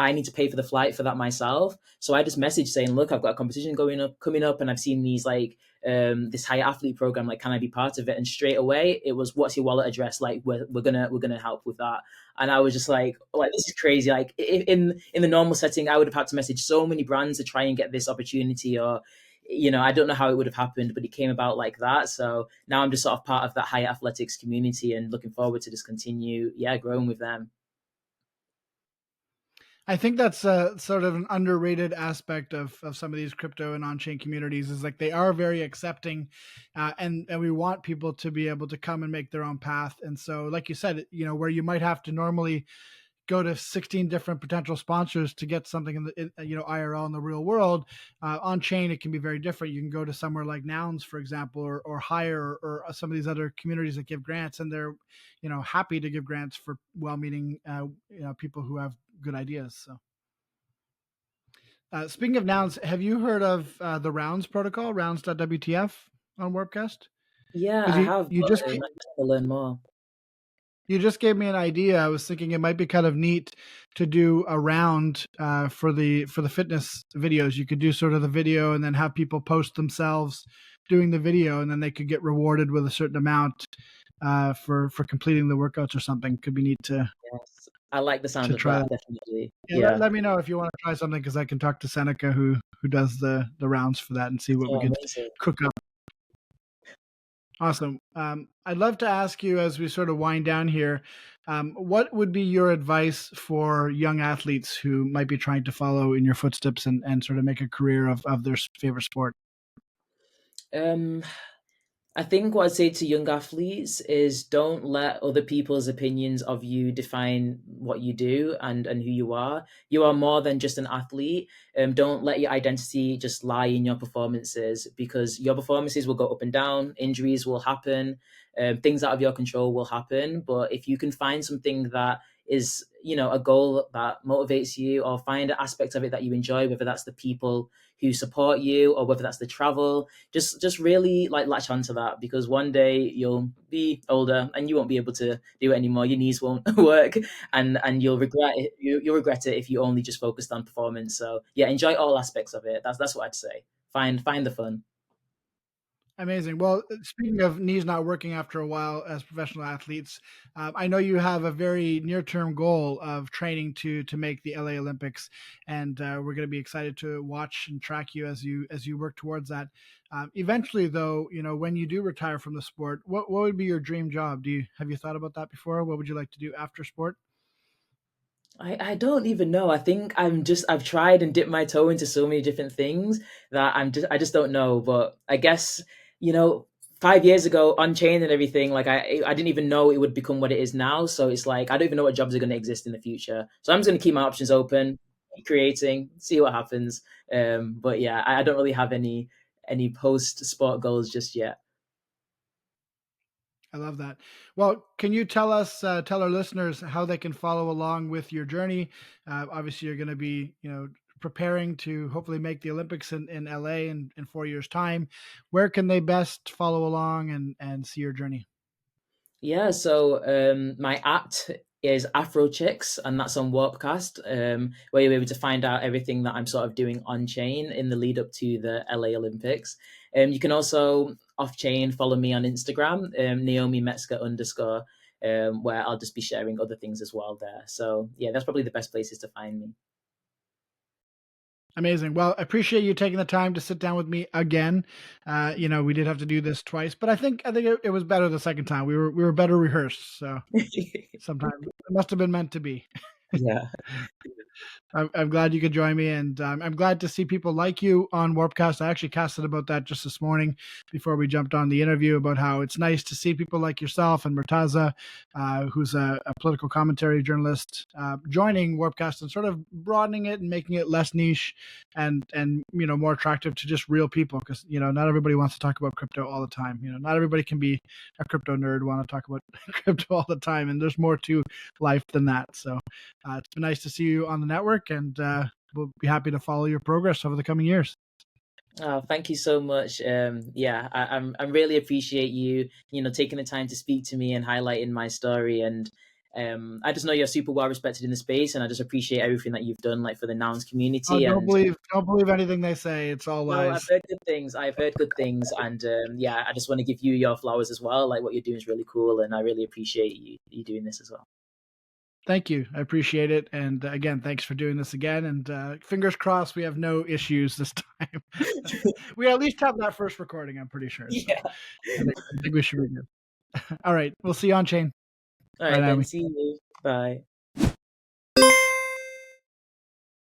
S1: I need to pay for the flight for that myself. So I just messaged saying, "Look, I've got a competition going up coming up, and I've seen these like this Higher Athlete program. Like, can I be part of it?" And straight away it was, "What's your wallet address? Like, we're gonna help with that." And I was just like this is crazy. Like in the normal setting, I would have had to message so many brands to try and get this opportunity, or I don't know how it would have happened, but it came about like that. So now I'm just sort of part of that higher athletics community and looking forward to just continue, growing with them.
S3: I think that's a sort of an underrated aspect of some of these crypto and on-chain communities is like they are very accepting, and we want people to be able to come and make their own path. And so, like you said, where you might have to normally go to 16 different potential sponsors to get something IRL in the real world, on chain it can be very different. You can go to somewhere like Nouns, for example, or Hire, or some of these other communities that give grants, and they're happy to give grants for well-meaning people who have good ideas. So speaking of Nouns, have you heard of the Rounds protocol, rounds.wtf on Warpcast?
S1: Yeah,
S3: Because
S1: I have,
S3: you
S1: but
S3: just
S1: I have to learn more.
S3: You just gave me an idea. I was thinking it might be kind of neat to do a round for the fitness videos. You could do sort of the video and then have people post themselves doing the video, and then they could get rewarded with a certain amount for completing the workouts or something. Could be neat
S1: Yes, I like the sound
S3: to
S1: of
S3: try
S1: that,
S3: that.
S1: definitely.
S3: Yeah,
S1: Yeah.
S3: let me know if you want to try something, because I can talk to Seneca who does the rounds for that, and see what we
S1: Oh,
S3: could
S1: amazing.
S3: cook up. Awesome. I'd love to ask you, as we sort of wind down here, what would be your advice for young athletes who might be trying to follow in your footsteps and sort of make a career of their favorite sport?
S1: um I think what I'd say to young athletes is, don't let other people's opinions of you define what you do and who you are. You are more than just an athlete. Don't let your identity just lie in your performances, because your performances will go up and down, injuries will happen, things out of your control will happen. But if you can find something that is, a goal that motivates you, or find an aspect of it that you enjoy, whether that's the people who support you or whether that's the travel, just really like latch onto that, because one day you'll be older and you won't be able to do it anymore. Your knees won't work, and you'll regret it. You'll regret it if you only just focused on performance. So yeah, enjoy all aspects of it. That's what I'd say. Find the fun.
S3: Amazing. Well, speaking of knees not working after a while as professional athletes, I know you have a very near-term goal of training to make the LA Olympics, and we're going to be excited to watch and track you as you work towards that. Eventually, though, when you do retire from the sport, what would be your dream job? Have you thought about that before? What would you like to do after sport?
S1: I don't even know. I think I've tried and dipped my toe into so many different things that I just don't know. But I guess, you know 5 years ago, Onchain and everything, like I didn't even know it would become what it is now. So it's like I don't even know what jobs are going to exist in the future. So I'm just going to keep my options open, keep creating, see what happens. But yeah, I don't really have any post sport goals just yet.
S3: I love that. Well, can you tell our listeners how they can follow along with your journey? Obviously, you're going to be, preparing to hopefully make the Olympics in LA in 4 years' time. Where can they best follow along and see your journey?
S1: Yeah, so my apt is Afrochicks, and that's on Warpcast, where you'll be able to find out everything that I'm sort of doing on chain in the lead up to the LA Olympics. You can also off chain follow me on Instagram, Naomi Metzger _, where I'll just be sharing other things as well there. So yeah, that's probably the best places to find me.
S3: Amazing. Well, I appreciate you taking the time to sit down with me again. We did have to do this twice, but I think it was better the second time. We were better rehearsed, so sometimes it must have been meant to be.
S1: Yeah.
S3: I'm glad you could join me, and I'm glad to see people like you on Warpcast. I actually casted about that just this morning before we jumped on the interview, about how it's nice to see people like yourself and Murtaza, who's a political commentary journalist, joining Warpcast and sort of broadening it and making it less niche and more attractive to just real people, because not everybody wants to talk about crypto all the time. Not everybody can be a crypto nerd, want to talk about crypto all the time, and there's more to life than that. So it's been nice to see you on the network, and we'll be happy to follow your progress over the coming years.
S1: Oh, thank you so much. Yeah, I really appreciate you, taking the time to speak to me and highlighting my story. And I just know you're super well respected in the space, and I just appreciate everything that you've done, like for the Nouns
S3: Oh,
S1: community. And
S3: don't believe anything they say. It's all
S1: no, I've
S3: lies.
S1: heard good things. I've heard good things, and yeah, I just want to give you your flowers as well. Like what you're doing is really cool, and I really appreciate you doing this as well.
S3: Thank you. I appreciate it. And again, thanks for doing this again. And fingers crossed we have no issues this time. We at least have that first recording, I'm pretty sure. So
S1: Yeah.
S3: I think we should be good. All right. We'll see you on chain.
S1: All
S3: Bye,
S1: right, then.
S3: Naomi.
S1: See you. Bye.